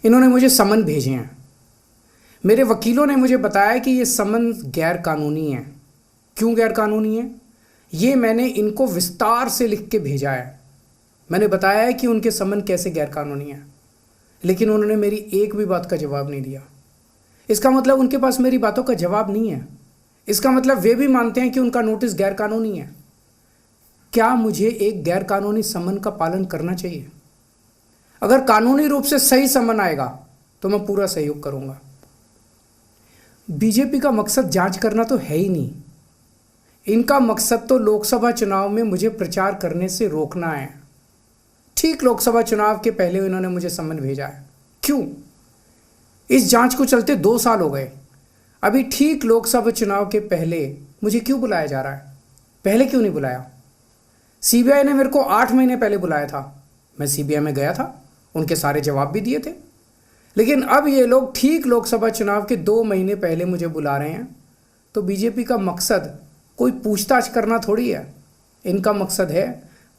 इन्होंने मुझे समन भेजे हैं। मेरे वकीलों ने मुझे बताया कि ये समन गैर कानूनी है। क्यों गैर कानूनी है, ये मैंने इनको विस्तार से लिख के भेजा है। मैंने बताया है कि उनके समन कैसे गैर कानूनी है, लेकिन उन्होंने मेरी एक भी बात का जवाब नहीं दिया। इसका मतलब उनके पास मेरी बातों का जवाब नहीं है। इसका मतलब वे भी मानते हैं कि उनका नोटिस गैर कानूनी है। क्या मुझे एक गैर कानूनी समन का पालन करना चाहिए? अगर कानूनी रूप से सही समन आएगा तो मैं पूरा सहयोग करूंगा। बीजेपी का मकसद जांच करना तो है ही नहीं। इनका मकसद तो लोकसभा चुनाव में मुझे प्रचार करने से रोकना है। ठीक लोकसभा चुनाव के पहले इन्होंने मुझे समन भेजा है। क्यों? इस जांच को चलते 2 साल हो गए। अभी ठीक लोकसभा चुनाव के पहले मुझे क्यों बुलाया जा रहा है? पहले क्यों नहीं बुलाया? सीबीआई ने मेरे को 8 महीने पहले बुलाया था। मैं सीबीआई में गया था, उनके सारे जवाब भी दिए थे। लेकिन अब ये लोग ठीक लोकसभा चुनाव के 2 महीने पहले मुझे बुला रहे हैं। तो बीजेपी का मकसद कोई पूछताछ करना थोड़ी है। इनका मकसद है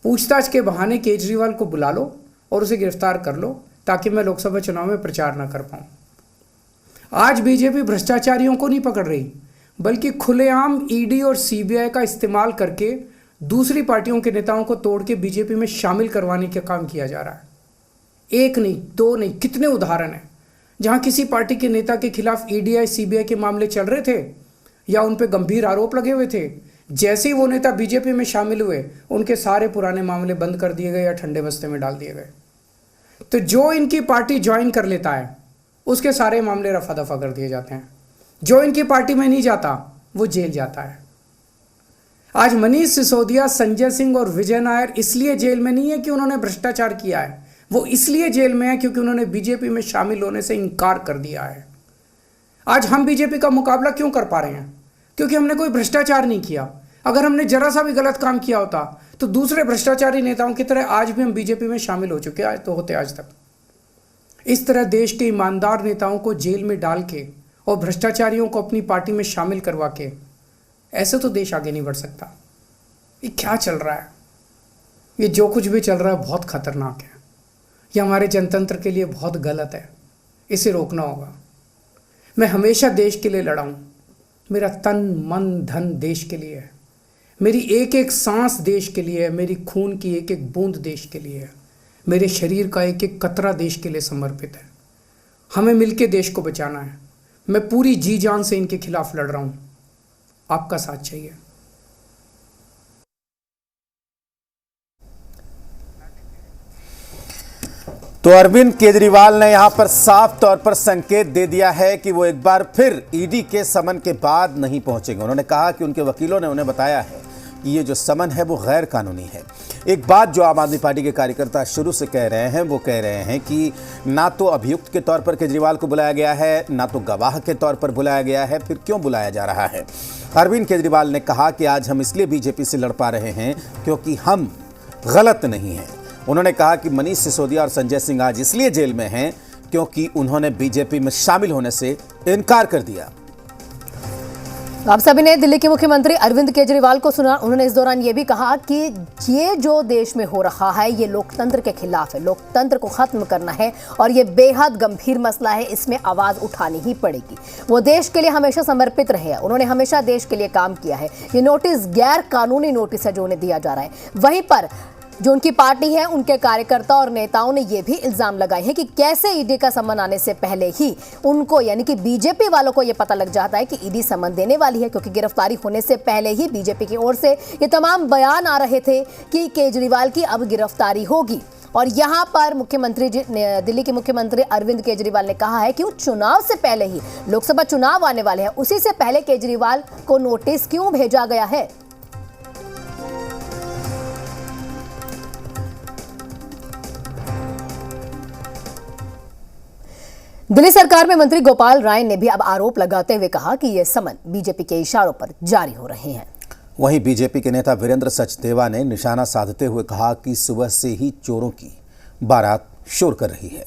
पूछताछ के बहाने केजरीवाल को बुला लो और उसे गिरफ्तार कर लो, ताकि मैं लोकसभा चुनाव में प्रचार ना कर पाऊँ। आज बीजेपी भ्रष्टाचारियों को नहीं पकड़ रही, बल्कि खुलेआम ईडी और सीबीआई का इस्तेमाल करके दूसरी पार्टियों के नेताओं को तोड़ के बीजेपी में शामिल करवाने का काम किया जा रहा है। एक नहीं, 2 नहीं, कितने उदाहरण हैं जहां किसी पार्टी के नेता के खिलाफ ईडी सीबीआई के मामले चल रहे थे या उन पे गंभीर आरोप लगे हुए थे। जैसे ही वो नेता बीजेपी में शामिल हुए, उनके सारे पुराने मामले बंद कर दिए गए या ठंडे बस्ते में डाल दिए गए। तो जो इनकी पार्टी ज्वाइन कर लेता है, उसके सारे मामले रफा दफा कर दिए जाते हैं। जो इनकी पार्टी में नहीं जाता, वो जेल जाता है। आज मनीष सिसोदिया, संजय सिंह और विजय नायर इसलिए जेल में नहीं है कि उन्होंने भ्रष्टाचार किया है। वो इसलिए जेल में है क्योंकि उन्होंने बीजेपी में शामिल होने से इनकार कर दिया है। आज हम बीजेपी का मुकाबला क्यों कर पा रहे हैं? क्योंकि हमने कोई भ्रष्टाचार नहीं किया। अगर हमने जरा सा भी गलत काम किया होता तो दूसरे भ्रष्टाचारी नेताओं की तरह आज भी हम बीजेपी में शामिल हो चुके होते आज तक। इस तरह देश के ईमानदार नेताओं को जेल में डाल के और भ्रष्टाचारियों को अपनी पार्टी में शामिल करवा के ऐसे तो देश आगे नहीं बढ़ सकता। ये क्या चल रहा है? ये जो कुछ भी चल रहा है बहुत खतरनाक है। ये हमारे जनतंत्र के लिए बहुत गलत है। इसे रोकना होगा। मैं हमेशा देश के लिए लड़ा हूँ। मेरा तन मन धन देश के लिए है। मेरी एक एक सांस देश के लिए है। मेरी खून की एक एक बूंद देश के लिए है। मेरे शरीर का एक एक कतरा देश के लिए समर्पित है। हमें मिलके देश को बचाना है। मैं पूरी जी जान से इनके खिलाफ लड़ रहा हूँ। आपका साथ चाहिए। तो अरविंद केजरीवाल ने यहां पर साफ तौर पर संकेत दे दिया है कि वो एक बार फिर ईडी के समन के बाद नहीं पहुंचेंगे। उन्होंने कहा कि उनके वकीलों ने उन्हें बताया है कि ये जो समन है वो गैर कानूनी है। एक बात जो आम आदमी पार्टी के कार्यकर्ता शुरू से कह रहे हैं, वो कह रहे हैं कि ना तो अभियुक्त के तौर पर केजरीवाल को बुलाया गया है, ना तो गवाह के तौर पर बुलाया गया है, फिर क्यों बुलाया जा रहा है? अरविंद केजरीवाल ने कहा कि आज हम इसलिए बीजेपी से लड़ पा रहे हैं क्योंकि हम गलत नहीं हैं। उन्होंने कहा कि मनीष सिसोदिया और संजय सिंह आज इसलिए जेल में हैं क्योंकि उन्होंने बीजेपी में शामिल होने से इनकार कर दिया। आप सभी ने दिल्ली के मुख्यमंत्री अरविंद केजरीवाल को सुना। उन्होंने इस दौरान ये भी कहा कि ये जो देश में हो रहा है ये लोकतंत्र के खिलाफ है, लोकतंत्र को खत्म करना है और ये बेहद गंभीर मसला है, इसमें आवाज उठानी ही पड़ेगी। वो देश के लिए हमेशा समर्पित रहे हैं, उन्होंने हमेशा देश के लिए काम किया है। ये नोटिस गैर कानूनी नोटिस है जो उन्हें दिया जा रहा है। वहीं पर जो उनकी पार्टी है, उनके कार्यकर्ता और नेताओं ने यह भी इल्जाम लगाए हैं कि कैसे ईडी का समन आने से पहले ही उनको यानी कि बीजेपी वालों को यह पता लग जाता है कि ईडी समन देने वाली है, क्योंकि गिरफ्तारी होने से पहले ही बीजेपी की ओर से ये तमाम बयान आ रहे थे कि केजरीवाल की अब गिरफ्तारी होगी। और यहां पर दिल्ली के मुख्यमंत्री अरविंद केजरीवाल ने कहा है कि चुनाव से पहले ही, लोकसभा चुनाव आने वाले हैं, उसी से पहले केजरीवाल को नोटिस क्यों भेजा गया है। दिल्ली सरकार में मंत्री गोपाल राय ने भी अब आरोप लगाते हुए कहा कि यह समन बीजेपी के इशारों पर जारी हो रहे हैं। वहीं बीजेपी के नेता वीरेंद्र सचदेवा ने निशाना साधते हुए कहा कि सुबह से ही चोरों की बारात शोर कर रही है।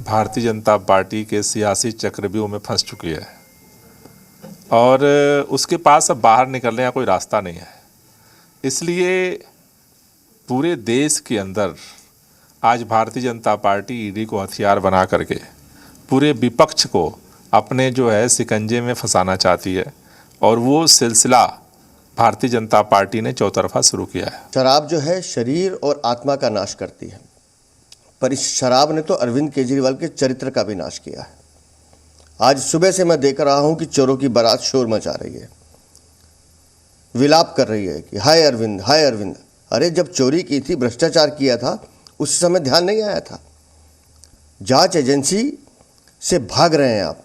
भारतीय जनता पार्टी के सियासी चक्रव्यूह में फंस चुकी है और उसके पास अब बाहर निकलने का कोई रास्ता नहीं है। इसलिए पूरे देश के अंदर आज भारतीय जनता पार्टी ईडी को हथियार बना करके पूरे विपक्ष को अपने जो है शिकंजे में फंसाना चाहती है, और वो सिलसिला भारतीय जनता पार्टी ने चौतरफा शुरू किया है। शराब जो है शरीर और आत्मा का नाश करती है, पर इस शराब ने तो अरविंद केजरीवाल के चरित्र का भी नाश किया है। आज सुबह से मैं देख रहा हूं कि चोरों की बारात शोर मचा रही है, विलाप कर रही है कि हाय अरविंद, हाय अरविंद। अरे जब चोरी की थी, भ्रष्टाचार किया था, उस समय ध्यान नहीं आया था। जांच एजेंसी से भाग रहे हैं आप।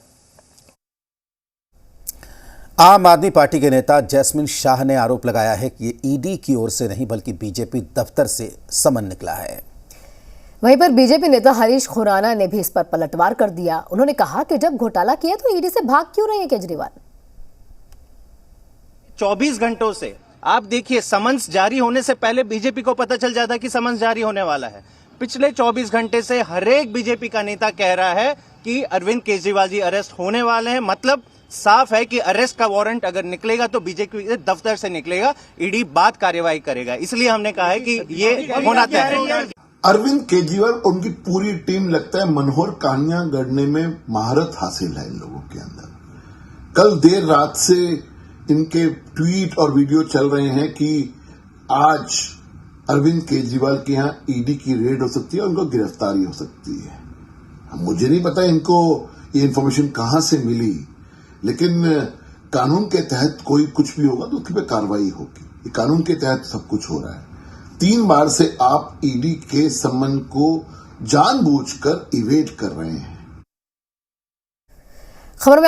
आम आदमी पार्टी के नेता जैस्मिन शाह ने आरोप लगाया है कि ये ईडी की ओर से नहीं बल्कि बीजेपी दफ्तर से समन निकला है। वहीं पर बीजेपी नेता हरीश खुराना ने भी इस पर पलटवार कर दिया। उन्होंने कहा कि जब घोटाला किया तो ईडी से भाग क्यों रहे हैं केजरीवाल। 24 घंटों से आप देखिए, समन्स जारी होने से पहले बीजेपी को पता चल जाता कि समन्स जारी होने वाला है। पिछले 24 घंटे से हर एक बीजेपी का नेता कह रहा है कि अरविंद केजरीवाल जी अरेस्ट होने वाले हैं। मतलब साफ है कि अरेस्ट का वारंट अगर निकलेगा तो बीजेपी के दफ्तर से निकलेगा, ईडी बाद कार्यवाही करेगा। इसलिए हमने कहा है कि ये होना तय है। अरविंद केजरीवाल और उनकी पूरी टीम लगता है मनोहर कहानियां गढ़ने में महारत हासिल है इन लोगों के अंदर। कल देर रात से इनके ट्वीट और वीडियो चल रहे हैं कि आज अरविंद केजरीवाल के यहां ईडी की रेड हो सकती है, उनको गिरफ्तारी हो सकती है। मुझे नहीं पता इनको ये इन्फॉर्मेशन कहां से मिली, लेकिन कानून के तहत कोई कुछ भी होगा तो उसकी पे कार्रवाई होगी। ये कानून के तहत सब कुछ हो रहा है। 3 बार से आप ईडी के सम्मन को जानबूझकर इवेट कर रहे हैं। खबर में